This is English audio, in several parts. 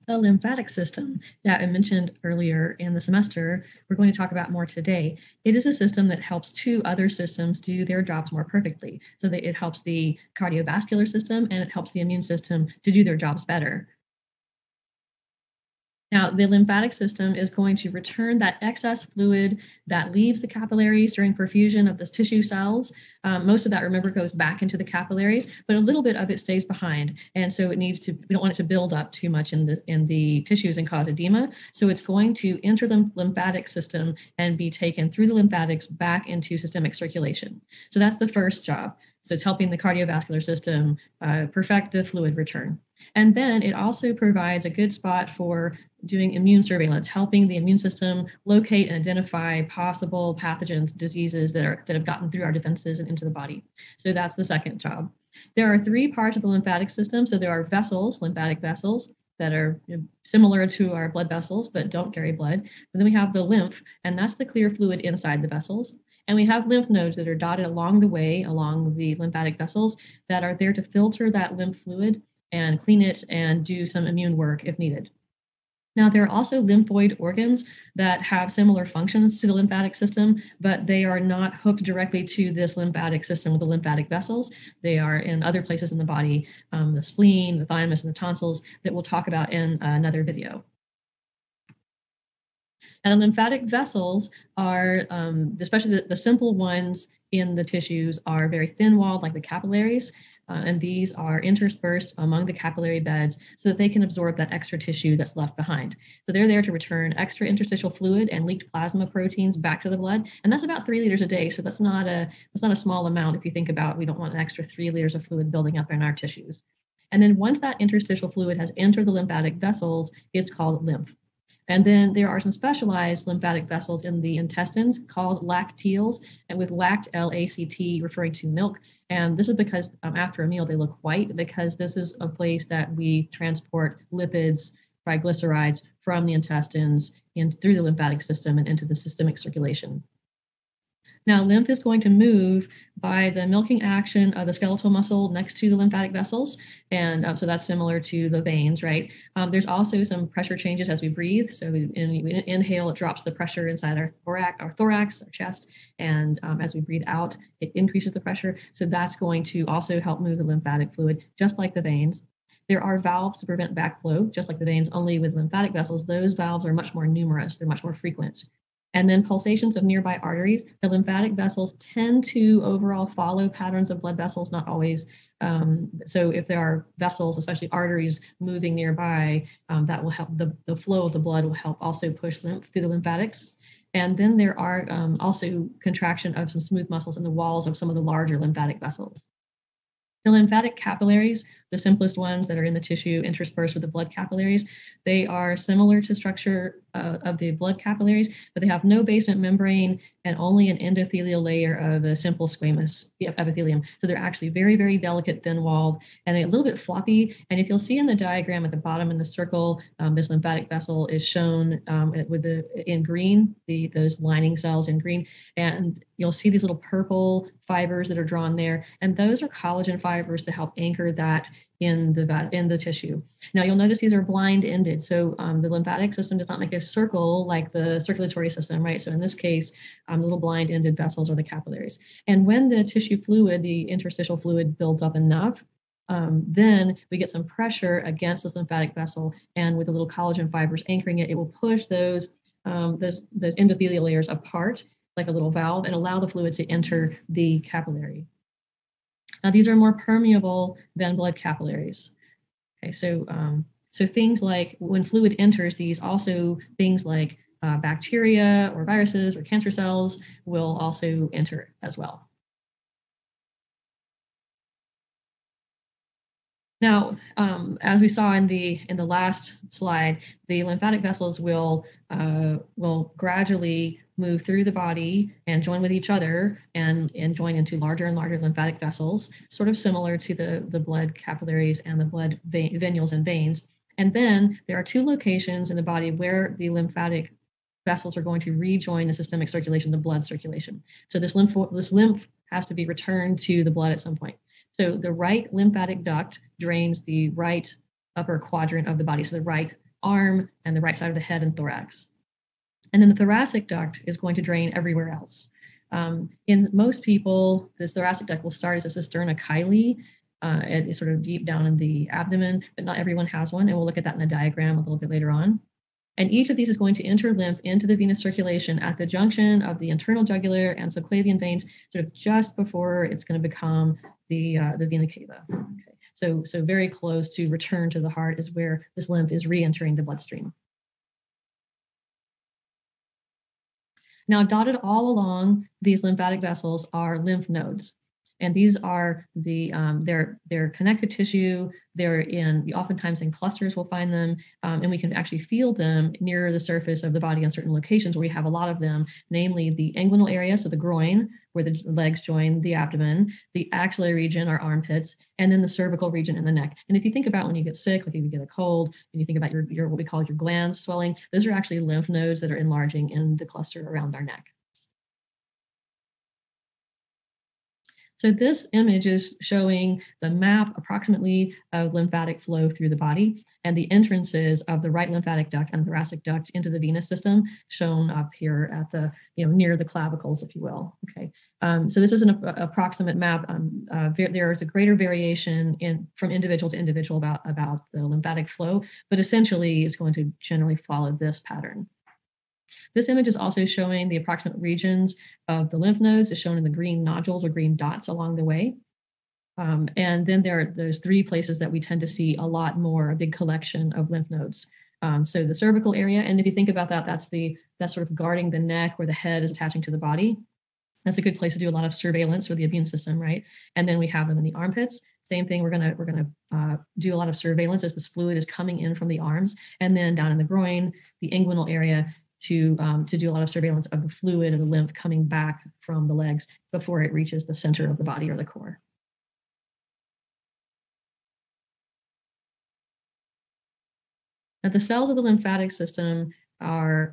The lymphatic system that I mentioned earlier in the semester, we're going to talk about more today. It is a system that helps two other systems do their jobs more perfectly. So that it helps the cardiovascular system and it helps the immune system to do their jobs better. Now, the lymphatic system is going to return that excess fluid that leaves the capillaries during perfusion of the tissue cells. Most of that, remember, goes back into the capillaries, but a little bit of it stays behind. And so it needs to, we don't want it to build up too much in the tissues and cause edema. So it's going to enter the lymphatic system and be taken through the lymphatics back into systemic circulation. So that's the first job. So it's helping the cardiovascular system perfect the fluid return. And then it also provides a good spot for doing immune surveillance, helping the immune system locate and identify possible pathogens, diseases that have gotten through our defenses and into the body. So that's the second job. There are three parts of the lymphatic system. So there are vessels, lymphatic vessels, that are similar to our blood vessels but don't carry blood. And then we have the lymph, and that's the clear fluid inside the vessels. And we have lymph nodes that are dotted along the way, along the lymphatic vessels, that are there to filter that lymph fluid and clean it and do some immune work if needed. Now, there are also lymphoid organs that have similar functions to the lymphatic system, but they are not hooked directly to this lymphatic system with the lymphatic vessels. They are in other places in the body, the spleen, the thymus, and the tonsils that we'll talk about in another video. And lymphatic vessels are, especially the simple ones in the tissues, are very thin-walled, like the capillaries, and these are interspersed among the capillary beds so that they can absorb that extra tissue that's left behind. So they're there to return extra interstitial fluid and leaked plasma proteins back to the blood, and that's about 3 liters a day. So that's not a small amount if you think about we don't want an extra 3 liters of fluid building up in our tissues. And then once that interstitial fluid has entered the lymphatic vessels, it's called lymph. And then there are some specialized lymphatic vessels in the intestines called lacteals, and with lact, L-A-C-T, referring to milk. And this is because after a meal they look white, because this is a place that we transport lipids, triglycerides from the intestines through the lymphatic system and into the systemic circulation. Now, lymph is going to move by the milking action of the skeletal muscle next to the lymphatic vessels. And so that's similar to the veins, right? There's also some pressure changes as we breathe. So we inhale, it drops the pressure inside our thorax, our chest. And as we breathe out, it increases the pressure. So that's going to also help move the lymphatic fluid, just like the veins. There are valves to prevent backflow, just like the veins, only with lymphatic vessels. Those valves are much more numerous. They're much more frequent. And then pulsations of nearby arteries. The lymphatic vessels tend to overall follow patterns of blood vessels, not always. So if there are vessels, especially arteries, moving nearby, that will help the flow of the blood will help also push lymph through the lymphatics. And then there are also contraction of some smooth muscles in the walls of some of the larger lymphatic vessels. The lymphatic capillaries, the simplest ones that are in the tissue interspersed with the blood capillaries, they are similar to structure of the blood capillaries, but they have no basement membrane and only an endothelial layer of a simple squamous epithelium. So they're actually very, very delicate, thin-walled, and they're a little bit floppy. And if you'll see in the diagram at the bottom in the circle, this lymphatic vessel is shown in green, those lining cells in green, and you'll see these little purple fibers that are drawn there, and those are collagen fibers to help anchor that in the tissue. Now you'll notice these are blind-ended, so the lymphatic system does not make a circle like the circulatory system, right? So in this case, little blind-ended vessels are the capillaries. And when the tissue fluid, the interstitial fluid, builds up enough, then we get some pressure against this lymphatic vessel, and with the little collagen fibers anchoring it, it will push those endothelial layers apart like a little valve and allow the fluid to enter the capillary. Now, these are more permeable than blood capillaries. Okay, so things like when fluid enters, these also things like bacteria or viruses or cancer cells will also enter as well. Now, as we saw in the last slide, the lymphatic vessels will gradually move through the body and join with each other and join into larger and larger lymphatic vessels, sort of similar to the blood capillaries and the blood venules and veins. And then there are two locations in the body where the lymphatic vessels are going to rejoin the systemic circulation, the blood circulation. So this lymph has to be returned to the blood at some point. So the right lymphatic duct drains the right upper quadrant of the body, so the right arm and the right side of the head and thorax. And then the thoracic duct is going to drain everywhere else. In most people, the thoracic duct will start as a cisterna chyli, it's sort of deep down in the abdomen, but not everyone has one. And we'll look at that in a diagram a little bit later on. And each of these is going to enter lymph into the venous circulation at the junction of the internal jugular and subclavian veins, sort of just before it's going to become the vena cava. Okay. So very close to return to the heart is where this lymph is re-entering the bloodstream. Now, dotted all along these lymphatic vessels are lymph nodes. And these are they're connective tissue. They're oftentimes in clusters, we'll find them, and we can actually feel them near the surface of the body in certain locations where we have a lot of them, namely the inguinal area, so the groin, where the legs join the abdomen, the axillary region, our armpits, and then the cervical region in the neck. And if you think about when you get sick, like if you get a cold, and you think about your what we call your glands swelling, those are actually lymph nodes that are enlarging in the cluster around our neck. So this image is showing the map approximately of lymphatic flow through the body and the entrances of the right lymphatic duct and thoracic duct into the venous system, shown up here at the, near the clavicles, if you will. Okay. So this is an approximate map. There is a greater variation from individual to individual about the lymphatic flow, but essentially it's going to generally follow this pattern. This image is also showing the approximate regions of the lymph nodes. It's shown in the green nodules or green dots along the way. And then there's three places that we tend to see a lot more, a big collection of lymph nodes. So the cervical area, and if you think about that, that's sort of guarding the neck where the head is attaching to the body. That's a good place to do a lot of surveillance for the immune system, right? And then we have them in the armpits. Same thing, we're gonna do a lot of surveillance as this fluid is coming in from the arms, and then down in the groin, the inguinal area, to do a lot of surveillance of the fluid and the lymph coming back from the legs before it reaches the center of the body or the core. Now, the cells of the lymphatic system are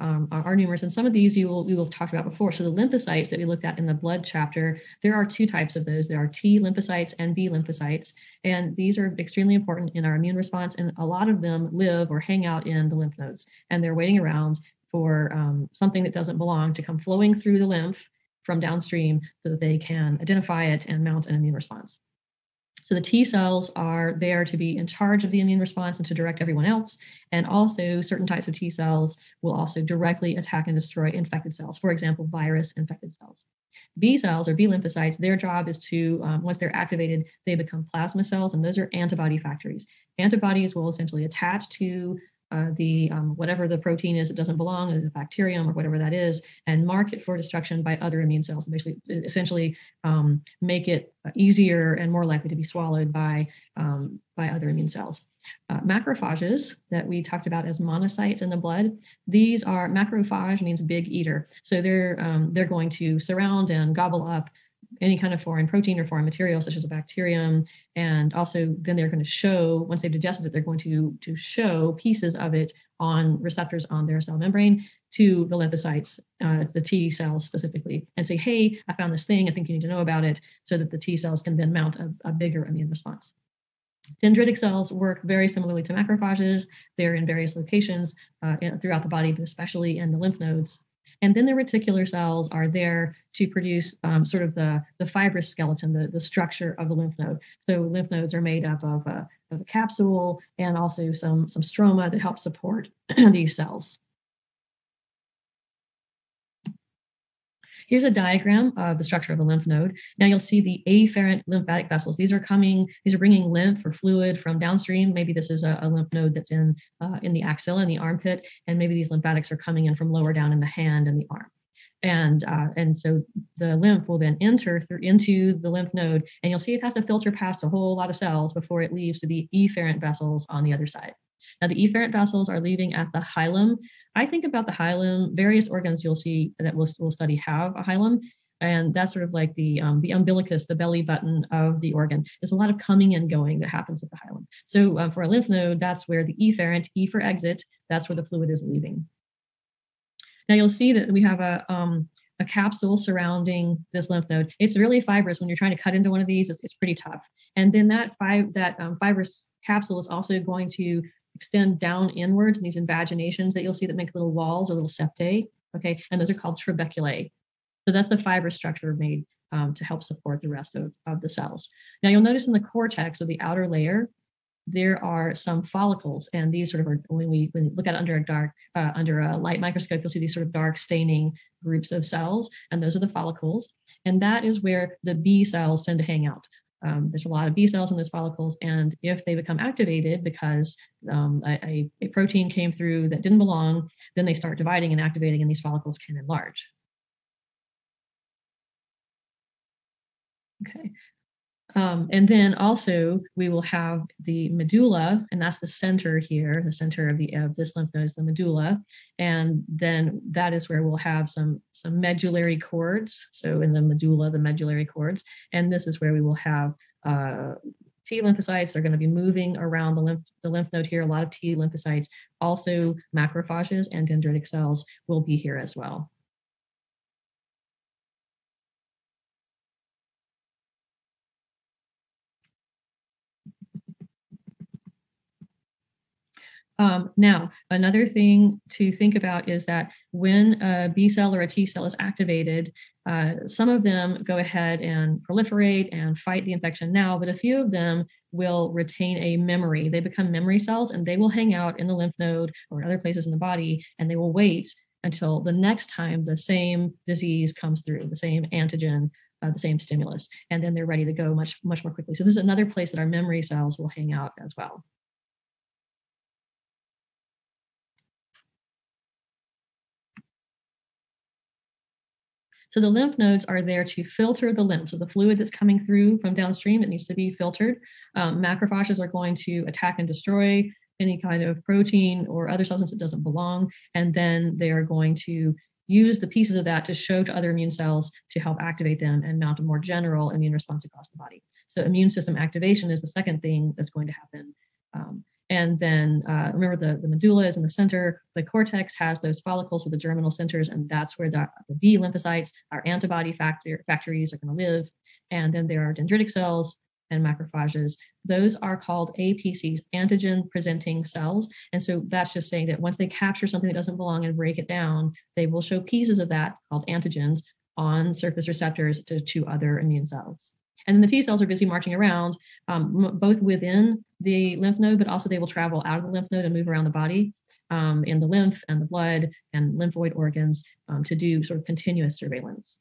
numerous, and some of these we will talk about before. So the lymphocytes that we looked at in the blood chapter, there are two types of those. There are T lymphocytes and B lymphocytes, and these are extremely important in our immune response, and a lot of them live or hang out in the lymph nodes, and they're waiting around for something that doesn't belong to come flowing through the lymph from downstream so that they can identify it and mount an immune response. So the T cells are there to be in charge of the immune response and to direct everyone else. And also certain types of T cells will also directly attack and destroy infected cells, for example, virus infected cells. B cells or B lymphocytes, their job is to, once they're activated, they become plasma cells, and those are antibody factories. Antibodies will essentially attach to whatever the protein is that doesn't belong, the bacterium or whatever that is, and mark it for destruction by other immune cells, and basically essentially make it easier and more likely to be swallowed by other immune cells. Macrophages that we talked about as monocytes in the blood, these are, macrophage means big eater. So they're going to surround and gobble up any kind of foreign protein or foreign material, such as a bacterium. And also then they're going to show, once they've digested it, they're going to show pieces of it on receptors on their cell membrane to the lymphocytes, the T cells specifically, and say, hey, I found this thing, I think you need to know about it, so that the T cells can then mount a bigger immune response. Dendritic cells work very similarly to macrophages. They're in various locations throughout the body, but especially in the lymph nodes. And then the reticular cells are there to produce sort of the fibrous skeleton, the structure of the lymph node. So lymph nodes are made up of a capsule and also some stroma that help support these cells. Here's a diagram of the structure of a lymph node. Now you'll see the afferent lymphatic vessels. These are bringing lymph or fluid from downstream. Maybe this is a lymph node that's in the axilla, in the armpit, and maybe these lymphatics are coming in from lower down in the hand and the arm. And so the lymph will then enter into the lymph node, and you'll see it has to filter past a whole lot of cells before it leaves to the efferent vessels on the other side. Now, the efferent vessels are leaving at the hilum. I think about the hilum, various organs you'll see that we'll study have a hilum, and that's sort of like the umbilicus, the belly button of the organ. There's a lot of coming and going that happens at the hilum. So for a lymph node, that's where the efferent, E for exit, that's where the fluid is leaving. Now you'll see that we have a capsule surrounding this lymph node. It's really fibrous. When you're trying to cut into one of these, it's pretty tough. And then that fibrous capsule is also going to extend down inwards in these invaginations that you'll see that make little walls or little septae, okay? And those are called trabeculae. So that's the fibrous structure made to help support the rest of the cells. Now you'll notice in the cortex, or the outer layer, there are some follicles, and these sort of are, when we look at it under a light microscope, you'll see these sort of dark staining groups of cells, and those are the follicles. And that is where the B cells tend to hang out. There's a lot of B cells in those follicles, and if they become activated because a protein came through that didn't belong, then they start dividing and activating, and these follicles can enlarge. Okay. And then also we will have the medulla, and that's the center here, the center of this lymph node is the medulla. And then that is where we'll have some medullary cords. So in the medulla, the medullary cords, and this is where we will have T lymphocytes are going to be moving around the lymph node here. A lot of T lymphocytes, also macrophages and dendritic cells will be here as well. Now, another thing to think about is that when a B cell or a T cell is activated, some of them go ahead and proliferate and fight the infection now, but a few of them will retain a memory. They become memory cells, and they will hang out in the lymph node or other places in the body, and they will wait until the next time the same disease comes through, the same antigen, the same stimulus, and then they're ready to go much more quickly. So this is another place that our memory cells will hang out as well. So the lymph nodes are there to filter the lymph. So the fluid that's coming through from downstream, it needs to be filtered. Macrophages are going to attack and destroy any kind of protein or other substance that doesn't belong. And then they are going to use the pieces of that to show to other immune cells to help activate them and mount a more general immune response across the body. So immune system activation is the second thing that's going to happen. And then remember the medulla is in the center. The cortex has those follicles with the germinal centers, and that's where the B lymphocytes, our antibody factories, are going to live. And then there are dendritic cells and macrophages. Those are called APCs, antigen presenting cells. And so that's just saying that once they capture something that doesn't belong and break it down, they will show pieces of that called antigens on surface receptors to other immune cells. And then the T cells are busy marching around, both within the lymph node, but also they will travel out of the lymph node and move around the body in the lymph and the blood and lymphoid organs to do sort of continuous surveillance.